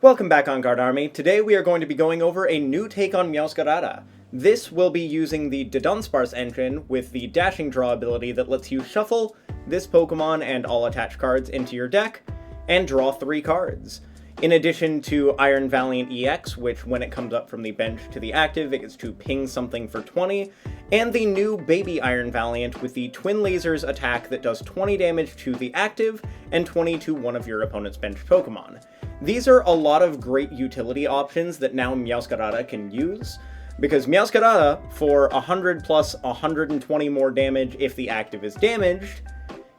Welcome back on Guard Army. Today we are going to be going over a new take on Meowscarada. This will be using the Dudunsparce engine with the dashing draw ability that lets you shuffle this Pokemon and all attached cards into your deck and draw 3 cards. In addition to Iron Valiant EX, which when it comes up from the bench to the active, it gets to ping something for 20, and the new Baby Iron Valiant with the Twin Lasers attack that does 20 damage to the active and 20 to one of your opponent's bench Pokemon. These are a lot of great utility options that now Meowscarada can use, because Meowscarada, for 100 plus 120 more damage if the active is damaged,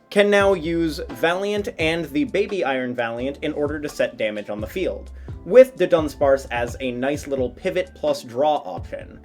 can now use Valiant and the Baby Iron Valiant in order to set damage on the field, with Dudunsparce as a nice little pivot plus draw option.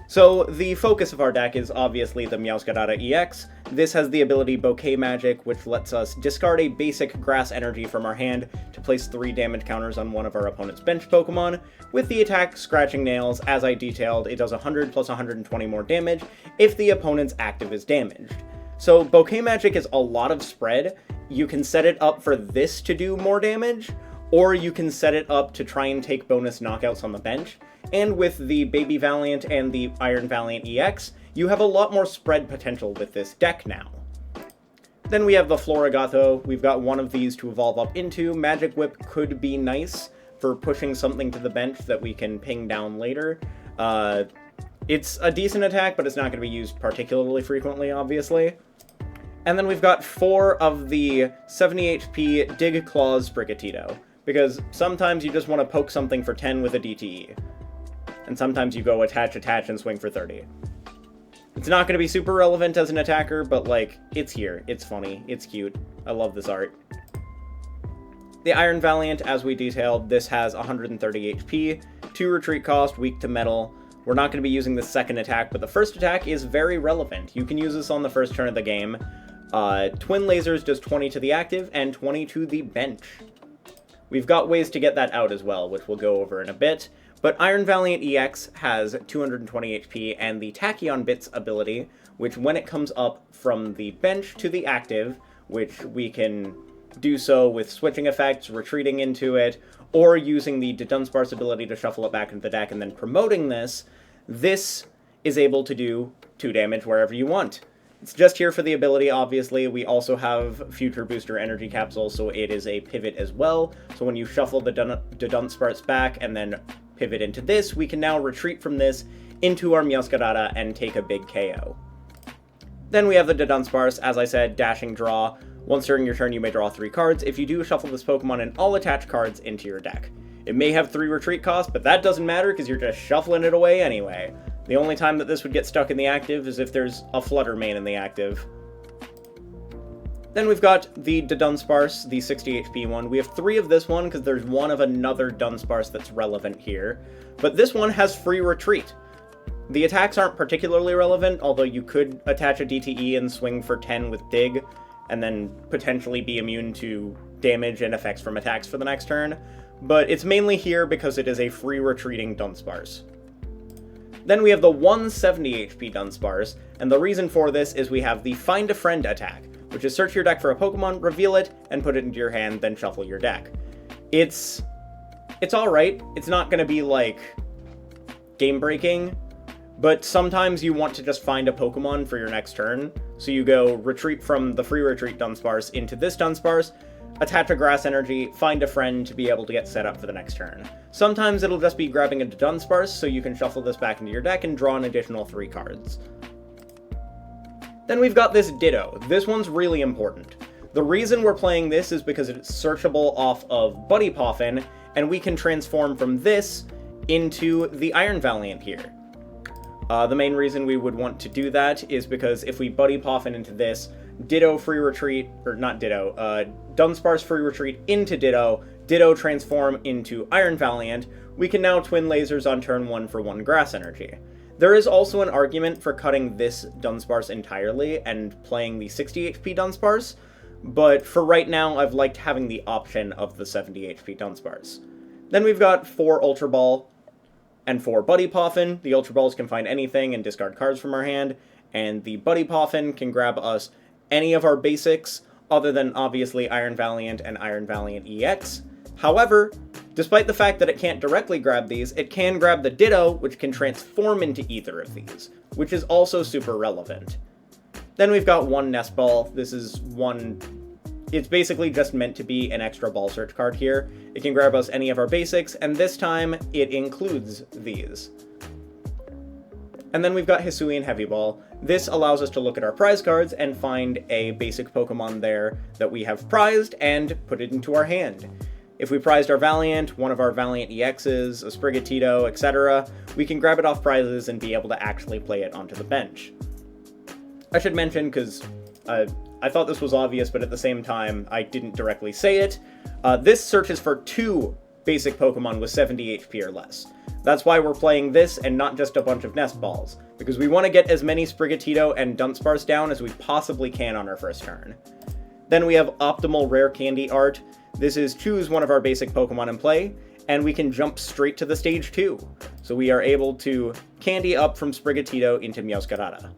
So the focus of our deck is obviously the Meowscarada EX. This has the ability Bouquet Magic, which lets us discard a basic grass energy from our hand to place 3 damage counters on one of our opponent's bench Pokemon. With the attack Scratching Nails, as I detailed, it does 100 plus 120 more damage if the opponent's active is damaged. So Bouquet Magic is a lot of spread. You can set it up for this to do more damage, or you can set it up to try and take bonus knockouts on the bench. And with the Baby Valiant and the Iron Valiant EX, you have a lot more spread potential with this deck now. Then we have the Floragato. We've got one of these to evolve up into. Magic Whip could be nice for pushing something to the bench that we can ping down later. It's a decent attack, but it's not going to be used particularly frequently, obviously. And then we've got 4 of the 70 HP Dig Claws Sprigatito, because sometimes you just want to poke something for 10 with a DTE. And sometimes you go attach, and swing for 30. It's not going to be super relevant as an attacker, but, like, it's here. It's funny. It's cute. I love this art. The Iron Valiant, as we detailed, this has 130 HP, 2 retreat cost, weak to metal. We're not going to be using the second attack, but the first attack is very relevant. You can use this on the first turn of the game. Twin Lasers does 20 to the active and 20 to the bench. We've got ways to get that out as well, which we'll go over in a bit. But Iron Valiant EX has 220 HP and the Tachyon Bits ability, which when it comes up from the bench to the active, which we can do so with switching effects, retreating into it, or using the Dudunsparce ability to shuffle it back into the deck and then promoting this, this is able to do 2 damage wherever you want. It's just here for the ability, obviously. We also have Future Booster Energy Capsule, so it is a pivot as well. So when you shuffle the Dudunsparce back and then pivot into this, we can now retreat from this into our Meowscarada and take a big KO. Then we have the Dudunsparce, as I said, dashing draw. Once during your turn, you may draw 3 cards. If you do, shuffle this Pokemon and all attached cards into your deck. It may have 3 retreat costs, but that doesn't matter because you're just shuffling it away anyway. The only time that this would get stuck in the active is if there's a Flutter main in the active. Then we've got the Dudunsparce, the 60 HP one. We have 3 of this one because there's one of another Dunsparce that's relevant here. But this one has free retreat. The attacks aren't particularly relevant, although you could attach a DTE and swing for 10 with Dig, and then potentially be immune to damage and effects from attacks for the next turn. But it's mainly here because it is a free retreating Dunsparce. Then we have the 170 HP Dunsparce, and the reason for this is we have the Find a Friend attack, which is search your deck for a Pokemon, reveal it, and put it into your hand, then shuffle your deck. It's alright. It's not going to be, like, game-breaking, but sometimes you want to just find a Pokemon for your next turn, so you go retreat from the free retreat Dunsparce into this Dunsparce, attach a grass energy, find a friend to be able to get set up for the next turn. Sometimes it'll just be grabbing a Dunsparce, so you can shuffle this back into your deck and draw an additional 3 cards. Then we've got this Ditto. This one's really important. The reason we're playing this is because it's searchable off of Buddy Poffin, and we can transform from this into the Iron Valiant here. The main reason we would want to do that is because if we Buddy Poffin into this, Ditto free retreat, or not Ditto, Dunsparce free retreat into Ditto, Ditto transform into Iron Valiant, we can now Twin Lasers on turn 1 for 1 grass energy. There is also an argument for cutting this Dunsparce entirely and playing the 60 HP Dunsparce, but for right now I've liked having the option of the 70 HP Dunsparce. Then we've got 4 Ultra Ball and 4 Buddy Poffin. The Ultra Balls can find anything and discard cards from our hand, and the Buddy Poffin can grab us any of our basics, other than obviously Iron Valiant and Iron Valiant EX. However, Despite the fact that it can't directly grab these, it can grab the Ditto, which can transform into either of these, which is also super relevant. Then we've got one Nest Ball. This is one... It's basically just meant to be an extra ball search card here. It can grab us any of our basics, and this time it includes these. And then we've got Hisuian Heavy Ball. This allows us to look at our prize cards and find a basic Pokemon there that we have prized and put it into our hand. If we prized our Valiant, one of our Valiant EXs, a Sprigatito, etc., we can grab it off prizes and be able to actually play it onto the bench. I should mention, because I thought this was obvious, but at the same time, I didn't directly say it, this searches for 2 basic Pokemon with 70 HP or less. That's why we're playing this and not just a bunch of Nest Balls, because we want to get as many Sprigatito and Dunsparce down as we possibly can on our first turn. Then we have Optimal Rare Candy Art. This is choose one of our basic Pokemon in play, and we can jump straight to the stage 2. So we are able to candy up from Sprigatito into Meowscarada.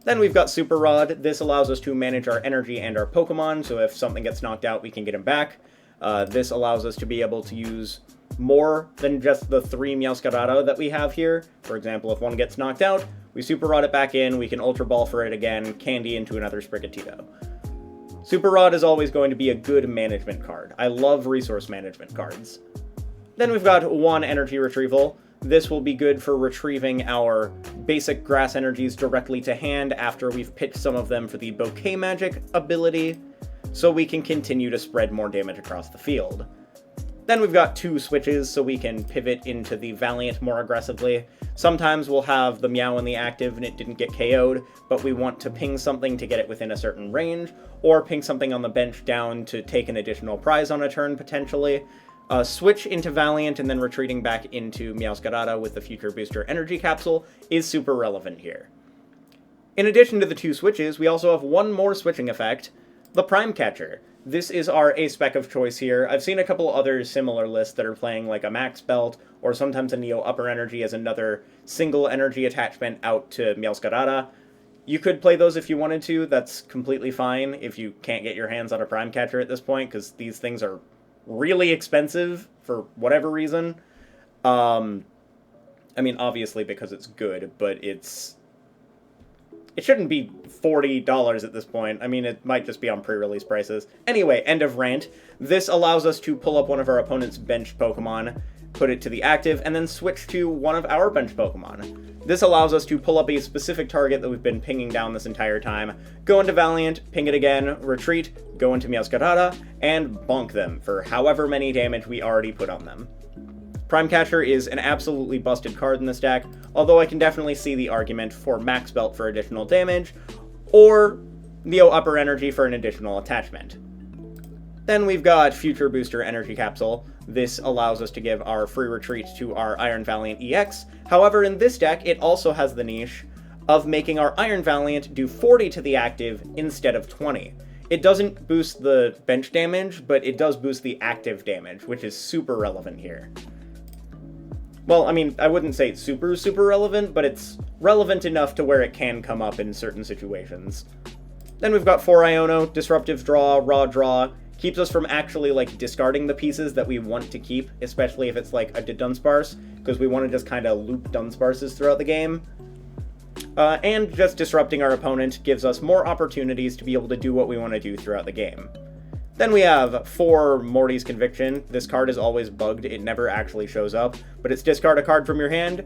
Then we've got Super Rod. This allows us to manage our energy and our Pokemon, so if something gets knocked out, we can get him back. This allows us to be able to use more than just the 3 Meowscarada that we have here. For example, if one gets knocked out, we Super Rod it back in, we can Ultra Ball for it again, candy into another Sprigatito. Super Rod is always going to be a good management card. I love resource management cards. Then we've got one Energy Retrieval. This will be good for retrieving our basic grass energies directly to hand after we've pitched some of them for the Bouquet magic ability, so we can continue to spread more damage across the field. Then we've got 2 switches, so we can pivot into the Valiant more aggressively. Sometimes we'll have the Meow in the active and it didn't get KO'd, but we want to ping something to get it within a certain range, or ping something on the bench down to take an additional prize on a turn, potentially. Switch into Valiant and then retreating back into Meowscarada with the Future Booster Energy Capsule is super relevant here. In addition to the 2 switches, we also have one more switching effect, the Prime Catcher. This is our A-Spec of choice here. I've seen a couple other similar lists that are playing like a Max Belt, or sometimes a Neo Upper Energy as another single energy attachment out to Meowscarada. You could play those if you wanted to, that's completely fine if you can't get your hands on a Prime Catcher at this point, because these things are really expensive for whatever reason. I mean, obviously because it's good, but it shouldn't be $40 at this point. I mean, it might just be on pre-release prices. Anyway, end of rant. This allows us to pull up one of our opponent's bench Pokemon, put it to the active, and then switch to one of our bench Pokemon. This allows us to pull up a specific target that we've been pinging down this entire time, go into Valiant, ping it again, retreat, go into Meowscarada, and bonk them for however many damage we already put on them. Prime Catcher is an absolutely busted card in this deck, although I can definitely see the argument for Max Belt for additional damage, or Neo Upper Energy for an additional attachment. Then we've got Future Booster Energy Capsule. This allows us to give our free retreat to our Iron Valiant EX. However, in this deck, it also has the niche of making our Iron Valiant do 40 to the active instead of 20. It doesn't boost the bench damage, but it does boost the active damage, which is super relevant here. Well, I mean, I wouldn't say it's super relevant, but it's relevant enough to where it can come up in certain situations. Then we've got 4 Iono, Disruptive Draw, Raw Draw. Keeps us from actually, like, discarding the pieces that we want to keep, especially if it's, like, a Dudunsparce, because we want to just kind of loop Dunsparces throughout the game. And just disrupting our opponent gives us more opportunities to be able to do what we want to do throughout the game. Then we have 4 Morty's Conviction. This card is always bugged, it never actually shows up, but it's discard a card from your hand,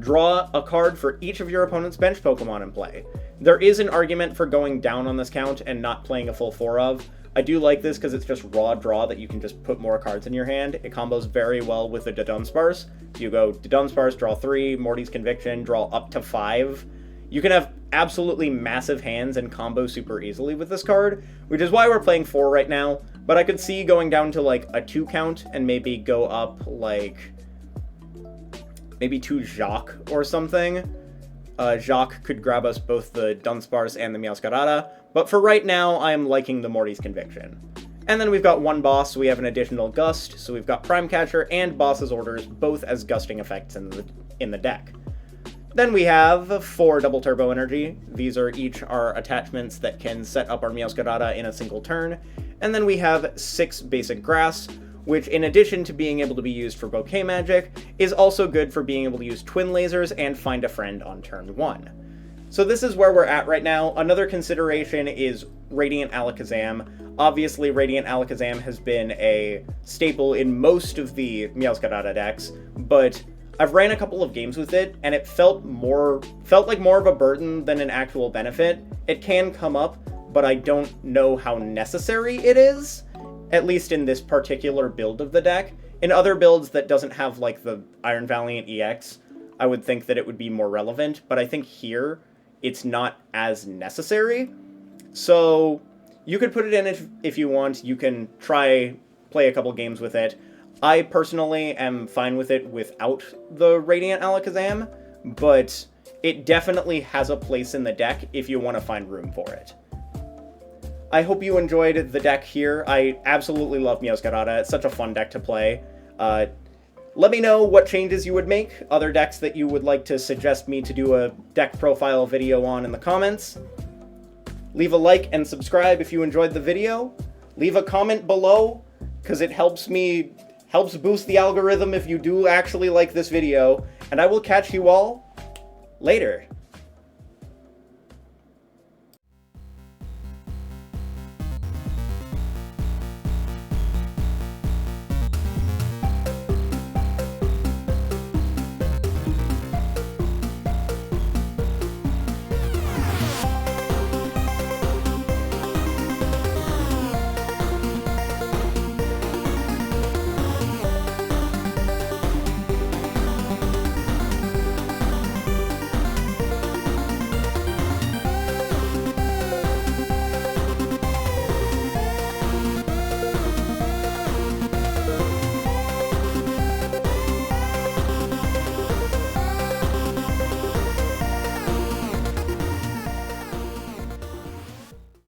draw a card for each of your opponent's bench Pokemon in play. There is an argument for going down on this count and not playing a full 4 of. I do like this because it's just raw draw that you can just put more cards in your hand. It combos very well with the Dudunsparce. You go Dudunsparce, draw 3, Morty's Conviction, draw up to 5. You can have absolutely massive hands and combo super easily with this card, which is why we're playing 4 right now, but I could see going down to like a 2 count and maybe go up like maybe 2 Jacques or something. Jacques could grab us both the Dunsparce and the Meowscarada, but for right now, I'm liking the Morty's Conviction. And then we've got 1 boss, so we have an additional Gust, so we've got Prime Catcher and Boss's Orders, both as gusting effects in the deck. Then we have 4 Double Turbo Energy. These are each our attachments that can set up our Meowscarada in a single turn. And then we have 6 Basic Grass. which in addition to being able to be used for Bouquet magic, is also good for being able to use Twin Lasers and Find a Friend on turn 1. So this is where we're at right now. Another consideration is Radiant Alakazam. Obviously, Radiant Alakazam has been a staple in most of the Meowscarada decks, but I've ran a couple of games with it, and it felt like more of a burden than an actual benefit. It can come up, but I don't know how necessary it is, at least in this particular build of the deck. In other builds that doesn't have, like, the Iron Valiant EX, I would think that it would be more relevant, but I think here, it's not as necessary. So you could put it in if you want. You can play a couple games with it. I personally am fine with it without the Radiant Alakazam, but it definitely has a place in the deck if you want to find room for it. I hope you enjoyed the deck here. I absolutely love Meowscarada. It's such a fun deck to play. Let me know what changes you would make, other decks that you would like to suggest me to do a deck profile video on in the comments. Leave a like and subscribe if you enjoyed the video. Leave a comment below, because it helps boost the algorithm if you do actually like this video. And I will catch you all later.